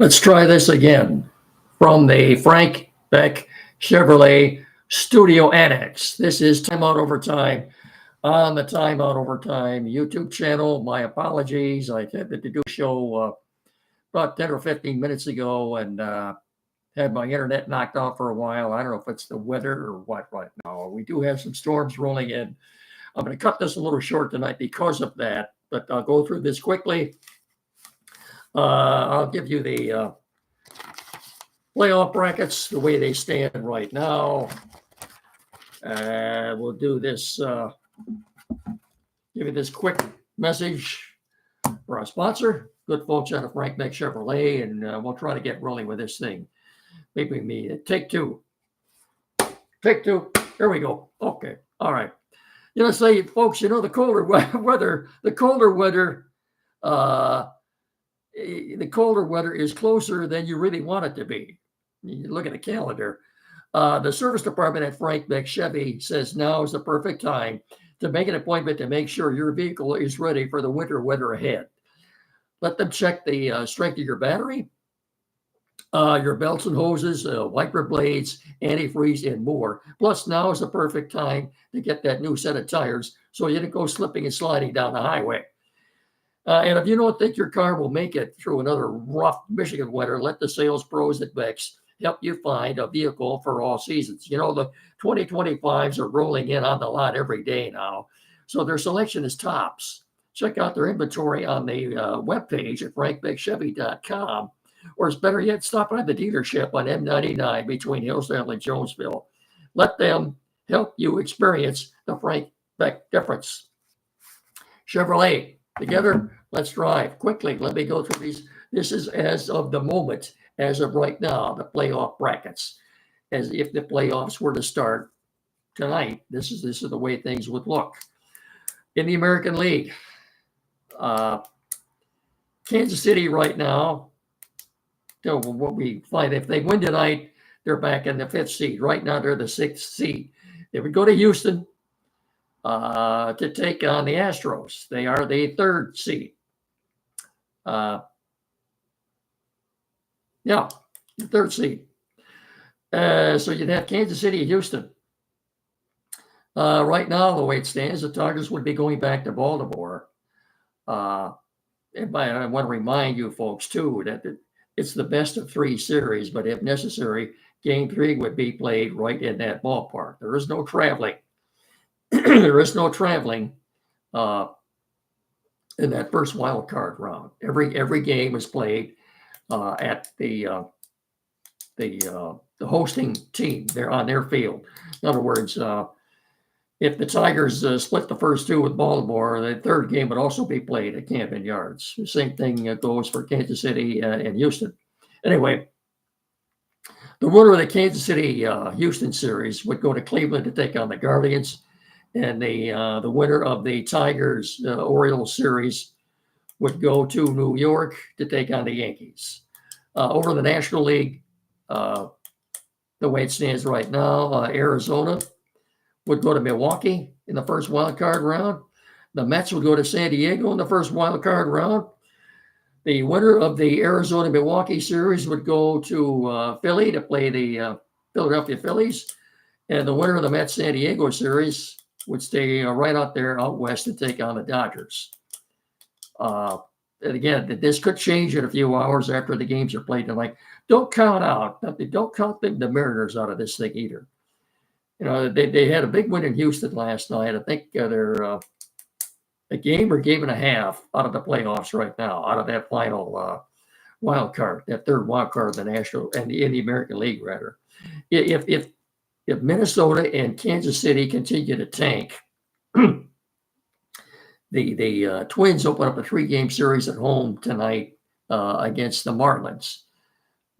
Let's try this again from the Frank Beck Chevrolet Studio Annex. This is Timeout Overtime on the Timeout Overtime YouTube channel. My apologies. I attempted to do a show about 10 or 15 minutes ago and had my internet knocked off for a while. I don't know if it's the weather or what right now. We do have some storms rolling in. I'm going to cut this a little short tonight because of that, but I'll go through this quickly. I'll give you the playoff brackets, the way they stand right now. We'll do this, give you this quick message for our sponsor, good folks out of Frank Beck Chevrolet, and we'll try to get rolling with this thing. Maybe me, take two. Take two. Here we go. Okay. All right. Say, folks, the colder weather, the colder weather is closer than you really want it to be. You look at the calendar. The service department at Frank Beck Chevy says now is the perfect time to make an appointment to make sure your vehicle is ready for the winter weather ahead. Let them check the strength of your battery, your belts and hoses, wiper blades, antifreeze, and more. Plus, now is the perfect time to get that new set of tires so you don't go slipping and sliding down the highway. And if you don't think your car will make it through another rough Michigan winter, let the sales pros at Beck's help you find a vehicle for all seasons. The 2025s are rolling in on the lot every day now, so their selection is tops. Check out their inventory on the webpage at frankbeckchevy.com, or it's better yet, stop by the dealership on M99 between Hillsdale and Jonesville. Let them help you experience the Frank Beck difference. Chevrolet, together, let's drive. Quickly, let me go through these. This is as of the moment, as of right now, the playoff brackets. As if the playoffs were to start tonight, this is the way things would look. In the American League, Kansas City right now, what we find, if they win tonight, they're back in the 5th seed. Right now, they're the 6th seed. They would go to Houston to take on the Astros. They are the 3rd seed. The 3rd seed. So you'd have Kansas City, Houston. Right now, the way it stands, the Tigers would be going back to Baltimore. And I want to remind you folks, too, that it's the best of 3 series, but if necessary, Game 3 would be played right in that ballpark. There is no traveling. There is no traveling in that first wild card round. Every game is played at the hosting team. They're on their field. In other words, if the Tigers split the first 2 with Baltimore, the 3rd game would also be played at Camden Yards. The same thing goes for Kansas City and Houston. Anyway, the winner of the Kansas City Houston series would go to Cleveland to take on the Guardians, and the winner of the Tigers Orioles series would go to New York to take on the Yankees. Over the National League, the way it stands right now, Arizona would go to Milwaukee in the first wild card round. The Mets would go to San Diego in the first wild card round. The winner of the Arizona-Milwaukee series would go to Philly to play the Philadelphia Phillies. And the winner of the Mets-San Diego series would stay right out there out west to take on the Dodgers. And again, this could change in a few hours after the games are played tonight. Don't count the Mariners out of this thing either. They had a big win in Houston last night. I think they're a game or game and a half out of the playoffs right now, out of that final wild card, that 3rd wild card of the National and in the American League, rather. If Minnesota and Kansas City continue to tank, the Twins open up a 3-game series at home tonight against the Marlins.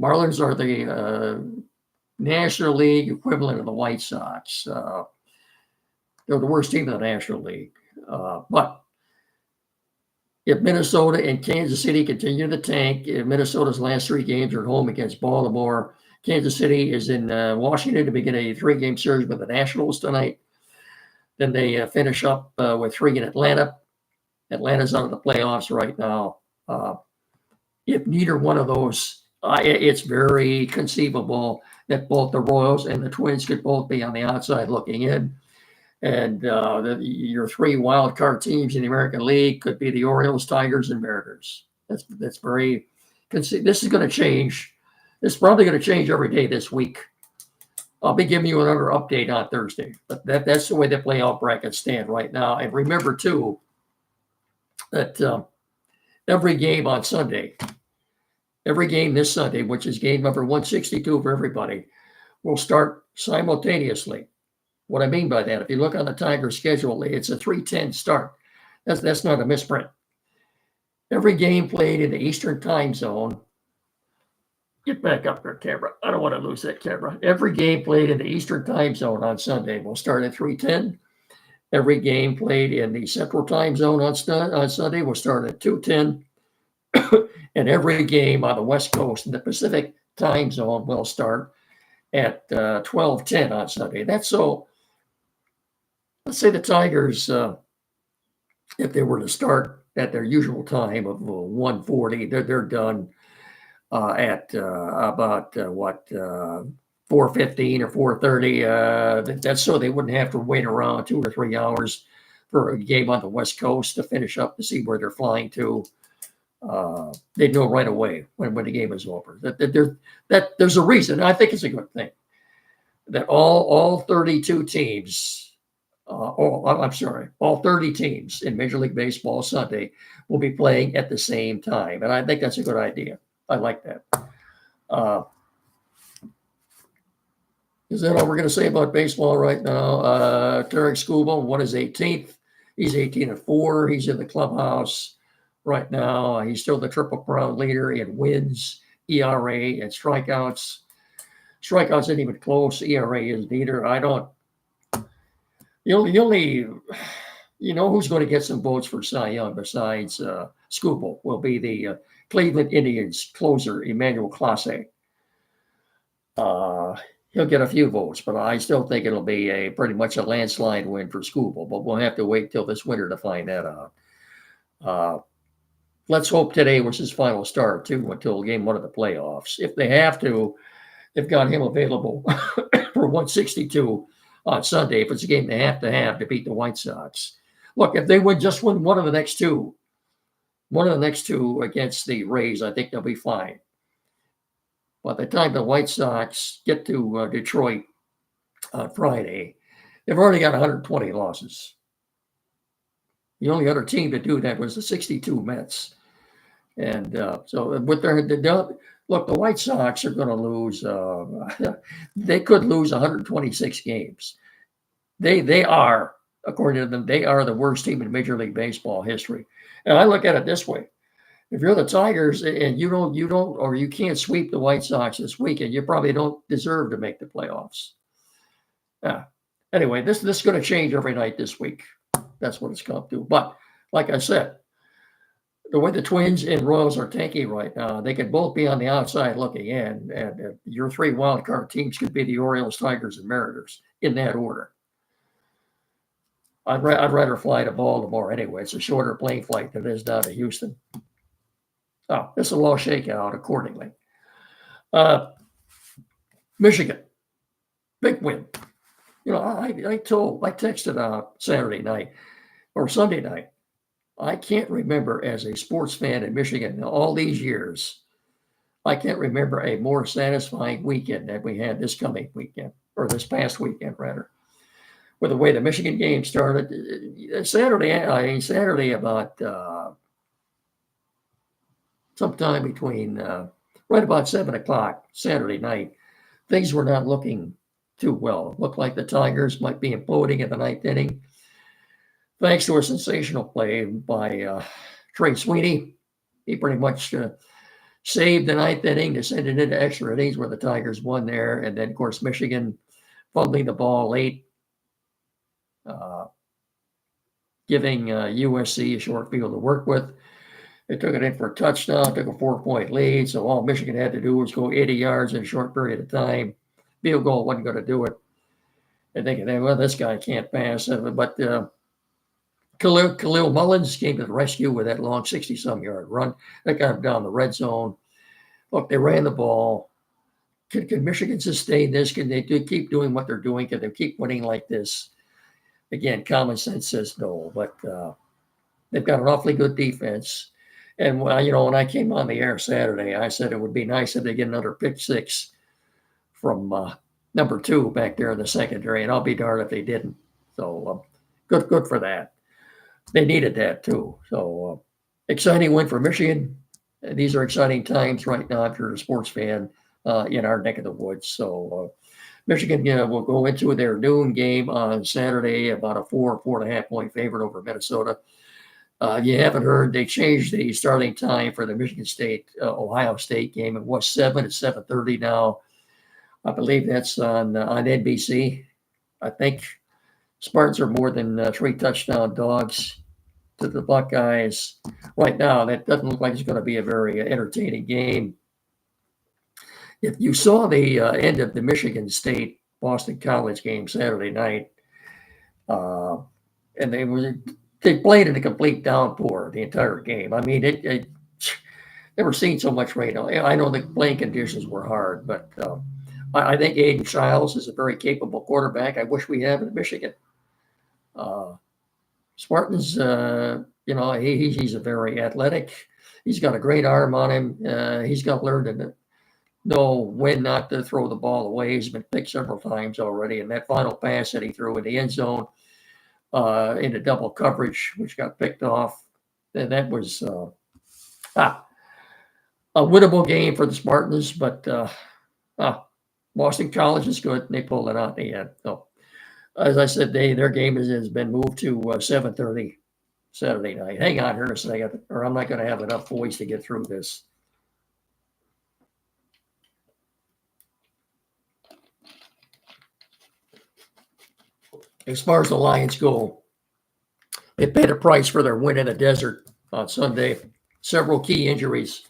Marlins are the National League equivalent of the White Sox. They're the worst team in the National League. But if Minnesota and Kansas City continue to tank, if Minnesota's last 3 games are at home against Baltimore, Kansas City is in Washington to begin a 3-game series with the Nationals tonight. Then they finish up with 3 in Atlanta. Atlanta's out of the playoffs right now. If neither one of those It's very conceivable that both the Royals and the Twins could both be on the outside looking in. And your three wild card teams in the American League could be the Orioles, Tigers, and Mariners. That's very. This is going to change. It's probably going to change every day this week. I'll be giving you another update on Thursday, but that's the way the playoff brackets stand right now. And remember too that every game on Sunday, every game this Sunday, which is game number 162 for everybody, will start simultaneously. What I mean by that, if you look on the Tigers schedule, it's a 3:10 start. That's not a misprint. Every game played in the Eastern time zone. Get back up there, camera. I don't want to lose that camera. Every game played in the Eastern time zone on Sunday will start at 3:10. Every game played in the Central time zone on Sunday will start at 2:10. And every game on the West Coast in the Pacific time zone will start at 12:10 on Sunday. That's so. Let's say the Tigers, if they were to start at their usual time of 1:40, they're done at about 4:15 or 4:30. That's so they wouldn't have to wait around 2 or 3 hours for a game on the West Coast to finish up to see where they're flying to. They'd know right away when the game is over. That there's a reason. I think it's a good thing that all 32 teams. All 30 teams in Major League Baseball Sunday will be playing at the same time. And I think that's a good idea. I like that. Is that all we're going to say about baseball right now? Tarik Skubal won his 18th. He's 18-4. He's in the clubhouse right now. He's still the Triple Crown leader in wins, ERA, and strikeouts. Strikeouts ain't even close. ERA is neither. I don't. The only, who's going to get some votes for Cy Young besides Skubal will be the Cleveland Indians closer, Emmanuel Clase. He'll get a few votes, but I still think it'll be pretty much a landslide win for Skubal, but we'll have to wait till this winter to find that out. Let's hope today was his final start, too, until game one of the playoffs. If they have to, they've got him available for 162 on Sunday if it's a game they have to beat the White Sox. Look, if they just win one of the next two against the Rays, I think they'll be fine. By the time the White Sox get to Detroit on Friday, they've already got 120 losses. The only other team to do that was the 62 Mets. And so with look, the White Sox are going to lose. They could lose 126 games. They are, according to them, they are the worst team in Major League Baseball history. And I look at it this way: if you're the Tigers and you don't, or you can't sweep the White Sox this weekend, you probably don't deserve to make the playoffs. Anyway, this is going to change every night this week. That's what it's come to. But like I said, the way the Twins and Royals are tanking right now, they could both be on the outside looking in, and your three wild card teams could be the Orioles, Tigers, and Mariners in that order. I'd rather fly to Baltimore anyway. It's a shorter plane flight than it is down to Houston. Oh, this will all shake out accordingly. Michigan, big win. I texted Saturday night or Sunday night. I can't remember, as a sports fan in Michigan all these years, I can't remember a more satisfying weekend than we had this coming weekend, or this past weekend, rather. With the way the Michigan game started, Saturday about sometime between right about 7 o'clock Saturday night, things were not looking too well. It looked like the Tigers might be imploding in the ninth inning. Thanks to a sensational play by Trey Sweeney. He pretty much saved the ninth inning to send it into extra innings where the Tigers won there. And then, of course, Michigan fumbling the ball late, giving USC a short field to work with. They took it in for a touchdown, took a 4-point lead. So all Michigan had to do was go 80 yards in a short period of time. Field goal wasn't going to do it. And thinking, well, this guy can't pass. But Khalil Mullins came to the rescue with that long 60-some yard run that got him down the red zone. Look, they ran the ball. Can Michigan sustain this? Can they keep doing what they're doing? Can they keep winning like this? Again, common sense says no, but they've got an awfully good defense. And when I came on the air Saturday, I said it would be nice if they get another pick six from number 2 back there in the secondary, and I'll be darned if they didn't. So good for that. They needed that too. So exciting win for Michigan. These are exciting times right now if you're a sports fan in our neck of the woods. So Michigan will go into their noon game on Saturday about a 4.5 point favorite over Minnesota. You haven't heard, they changed the starting time for the Michigan State Ohio State game. It was 7 at 7:30 now. I believe that's on NBC. I think Spartans are more than 3 touchdown dogs to the Buckeyes. Right now, that doesn't look like it's going to be a very entertaining game. If you saw the end of the Michigan State Boston College game Saturday night, and they played in a complete downpour the entire game. I mean, it never seen so much rain. I know the playing conditions were hard, but I think Aiden Childs is a very capable quarterback. I wish we had in Michigan. Spartans, he's a very athletic. He's got a great arm on him. He's got to learn to know when not to throw the ball away. He's been picked several times already. And that final pass that he threw in the end zone into double coverage, which got picked off, that was a winnable game for the Spartans. But Boston College is good. They pulled it out in the end. So, as I said, their game has been moved to 7:30 Saturday night. Hang on here a second, or I'm not going to have enough voice to get through this. As far as the Lions go, they paid a price for their win in the desert on Sunday. Several key injuries.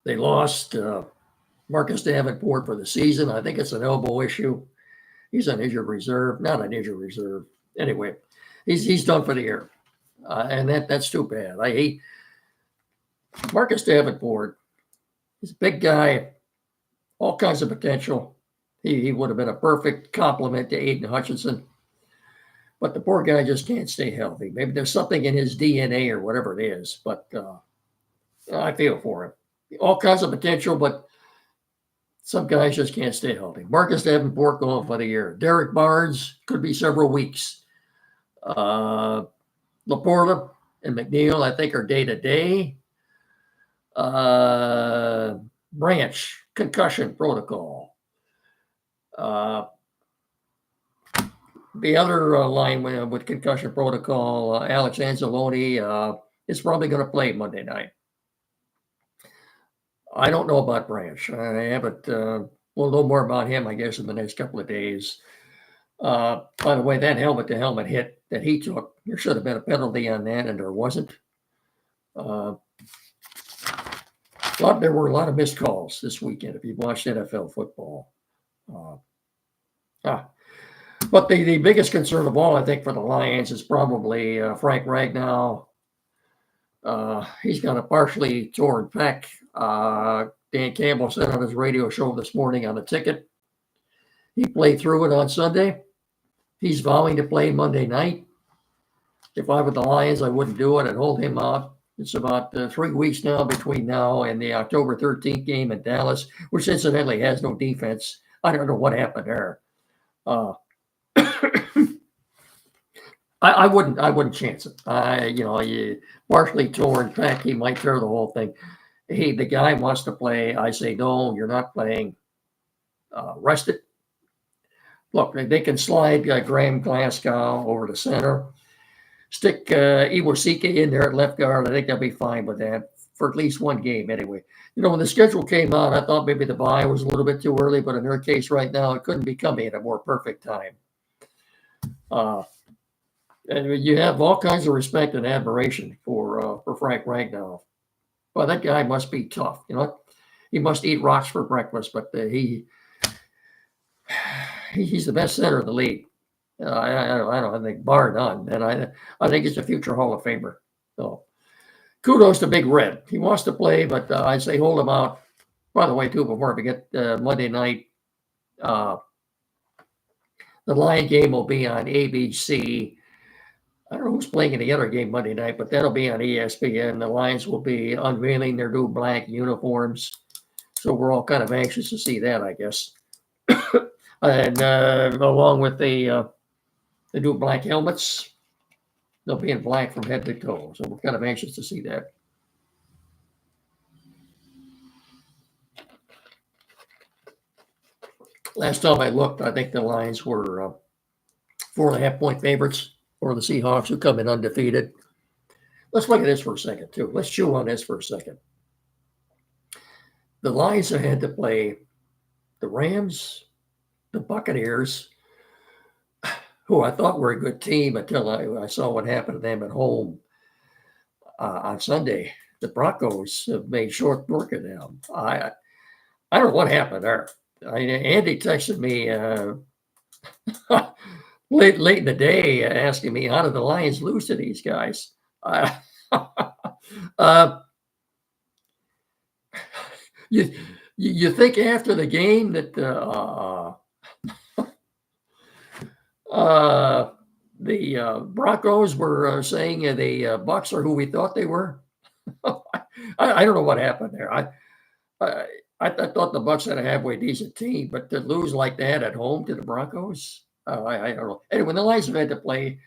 They lost Marcus Davenport for the season. I think it's an elbow issue. He's on injured reserve, not an injured reserve. Anyway, he's done for the year, and that's too bad. I hate Marcus Davenport. He's a big guy, all kinds of potential. He would have been a perfect complement to Aiden Hutchinson, but the poor guy just can't stay healthy. Maybe there's something in his DNA or whatever it is, but I feel for him. All kinds of potential, but some guys just can't stay healthy. Marcus Davenport going for the year. Derek Barnes could be several weeks. Laporta and McNeil, I think, are day-to-day. Branch, concussion protocol. The other line with concussion protocol, Alex Anzalone, is probably going to play Monday night. I don't know about Branch. I haven't. We'll know more about him, I guess, in the next couple of days. By the way, that helmet-to-helmet hit that he took, there should have been a penalty on that, and there wasn't. There were a lot of missed calls this weekend if you've watched NFL football. But the biggest concern of all, I think, for the Lions is probably Frank Ragnow. He's got a partially torn pec. Dan Campbell said on his radio show this morning on the ticket. He played through it on Sunday. He's vowing to play Monday night. If I were the Lions, I wouldn't do it. I'd hold him out. It's about 3 weeks now between now and the October 13th game in Dallas, which incidentally has no defense. I don't know what happened there. I wouldn't chance it. Partially torn pec, he might tear the whole thing. The guy wants to play. I say, no, you're not playing. Rest it. Look, they can slide Graham Glasgow over to center. Stick Iwasika in there at left guard. I think they'll be fine with that for at least one game anyway. When the schedule came out, I thought maybe the bye was a little bit too early, but in their case right now, it couldn't be coming at a more perfect time. And you have all kinds of respect and admiration for Frank Ragnow. Well, that guy must be tough. He must eat rocks for breakfast, but he's the best center in the league. I think bar none, and I think he's a future Hall of Famer. So kudos to Big Red. He wants to play, but I say hold him out. By the way, too, before we get Monday night, uh, the Lion game will be on ABC. I don't know who's playing in the other game Monday night, but that'll be on ESPN. The Lions will be unveiling their new black uniforms. So we're all kind of anxious to see that, I guess. And along with the new black helmets, they'll be in black from head to toe. So we're kind of anxious to see that. Last time I looked, I think the Lions were 4.5-point favorites for the Seahawks, who come in undefeated. Let's look at this for a second, too. Let's chew on this for a second. The Lions have had to play the Rams, the Buccaneers, who I thought were a good team until I saw what happened to them at home on Sunday. The Broncos have made short work of them. I don't know what happened there. Andy texted me late in the day asking me, how did the Lions lose to these guys? You think after the game that the Broncos were saying the Bucs are who we thought they were? I don't know what happened there. I thought the Bucs had a halfway decent team, but to lose like that at home to the Broncos, I don't know. Anyway, the Lions have had to play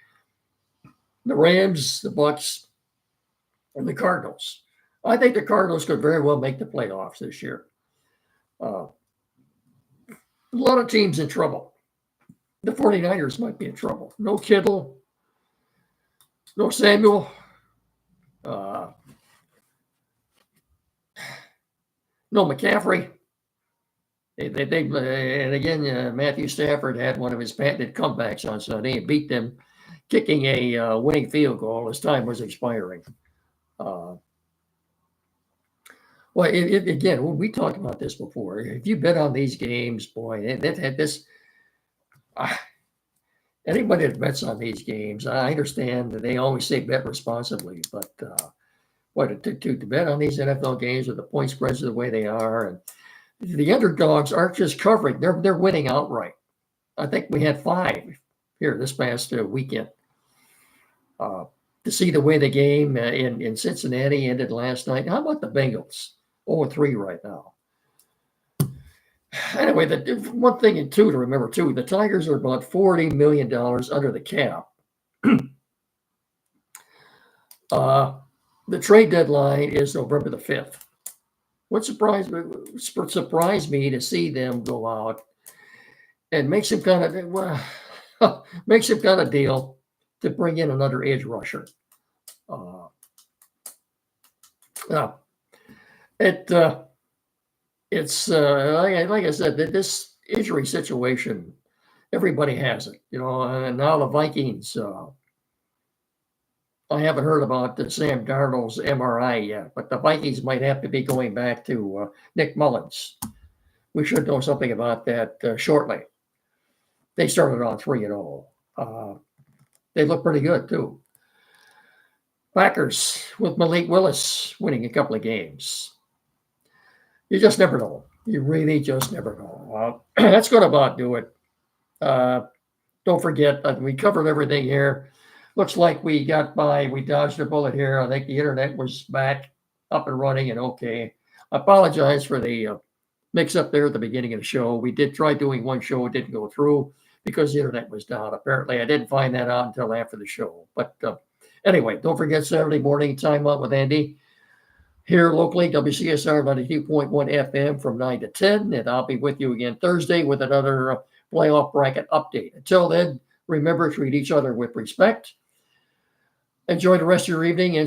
the Rams, the Bucs, and the Cardinals. I think the Cardinals could very well make the playoffs this year. A lot of teams in trouble. The 49ers might be in trouble. No Kittle, no Samuel. No McCaffrey. And again, Matthew Stafford had one of his patented comebacks on Sunday and beat them, kicking a winning field goal as time was expiring. Well, again, we talked about this before. If you bet on these games, boy, they've had this. Anybody that bets on these games, I understand that they always say bet responsibly, but to bet on these NFL games with the point spreads the way they are, and the underdogs aren't just covering; they're winning outright. I think we had 5 here this past weekend. To see the way the game in Cincinnati ended last night. How about the Bengals? 0-3 right now. Anyway, the one thing to remember too, the Tigers are about $40 million under the cap. The trade deadline is November the 5th. What surprised me to see them go out and make some kind of deal to bring in another edge rusher. It's like I said, that this injury situation, everybody has it, and now the Vikings. I haven't heard about the Sam Darnold's MRI yet, but the Vikings might have to be going back to Nick Mullins. We should know something about that shortly. They started on 3-0. They look pretty good too. Packers with Malik Willis winning a couple of games. You just never know. You really just never know. That's going to about do it. Don't forget, we covered everything here. Looks like we got by. We dodged a bullet here. I think the internet was back up and running and okay. I apologize for the mix-up there at the beginning of the show. We did try doing one show. It didn't go through because the internet was down. Apparently, I didn't find that out until after the show. But anyway, don't forget Saturday morning Time Out with Andy. Here locally, WCSR 92.1 FM from 9 to 10. And I'll be with you again Thursday with another playoff bracket update. Until then, remember, treat each other with respect. Enjoy the rest of your evening and